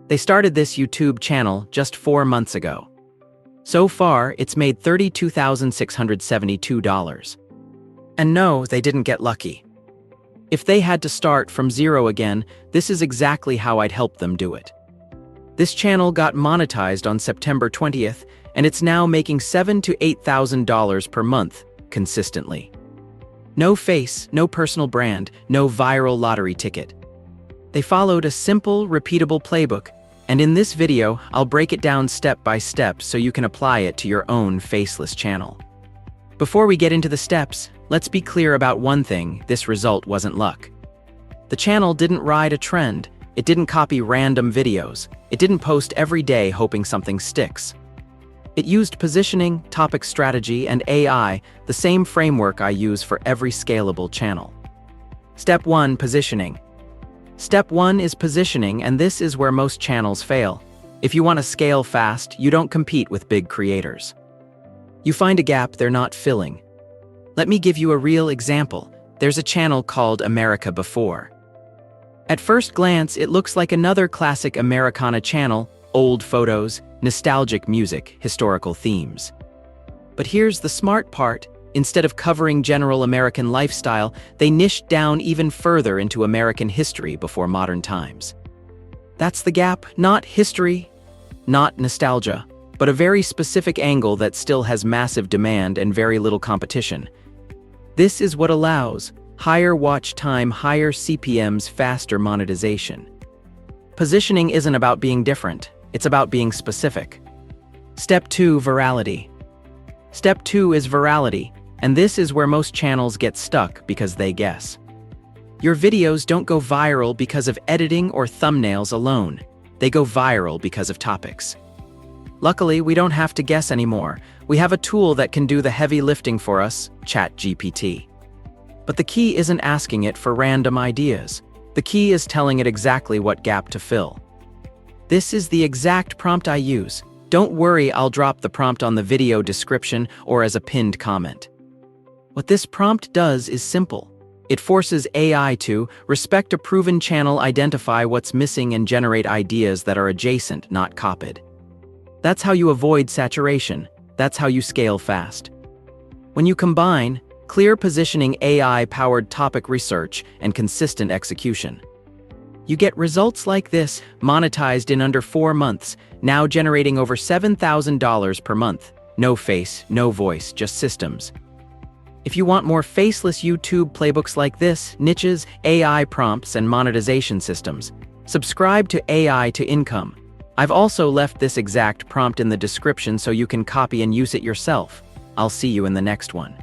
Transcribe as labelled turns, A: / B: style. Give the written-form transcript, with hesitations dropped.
A: They started this YouTube channel just 4 months ago. So far, it's made $32,672. And no, they didn't get lucky. If they had to start from zero again, this is exactly how I'd help them do it. This channel got monetized on September 20th, and it's now making $7,000 to $8,000 per month, consistently. No face, no personal brand, no viral lottery ticket. They followed a simple, repeatable playbook, and in this video, I'll break it down step by step so you can apply it to your own faceless channel. Before we get into the steps, let's be clear about one thing: this result wasn't luck. The channel didn't ride a trend, it didn't copy random videos, it didn't post every day hoping something sticks. It used positioning, topic strategy, and AI, the same framework I use for every scalable channel. Step 1: Positioning. Step 1 is positioning, and this is where most channels fail. If you want to scale fast, you don't compete with big creators. You find a gap they're not filling. Let me give you a real example. There's a channel called America Before. At first glance, it looks like another classic Americana channel: old photos, nostalgic music, historical themes. But here's the smart part. Instead of covering general American lifestyle, they niched down even further into American history before modern times. That's the gap: not history, not nostalgia, but a very specific angle that still has massive demand and very little competition. This is what allows higher watch time, higher CPMs, faster monetization. Positioning isn't about being different, it's about being specific. Step 2: Virality. Step 2 is virality, and this is where most channels get stuck because they guess. Your videos don't go viral because of editing or thumbnails alone. They go viral because of topics. Luckily, we don't have to guess anymore. We have a tool that can do the heavy lifting for us, ChatGPT. But the key isn't asking it for random ideas. The key is telling it exactly what gap to fill. This is the exact prompt I use. Don't worry, I'll drop the prompt on the video description or as a pinned comment. What this prompt does is simple. It forces AI to respect a proven channel, identify what's missing, and generate ideas that are adjacent, not copied. That's how you avoid saturation. That's how you scale fast. When you combine clear positioning, AI-powered topic research, and consistent execution, you get results like this, monetized in under 4 months, now generating over $7,000 per month. No face, no voice, just systems. If you want more faceless YouTube playbooks like this, niches, AI prompts, and monetization systems, subscribe to AI to Income. I've also left this exact prompt in the description so you can copy and use it yourself. I'll see you in the next one.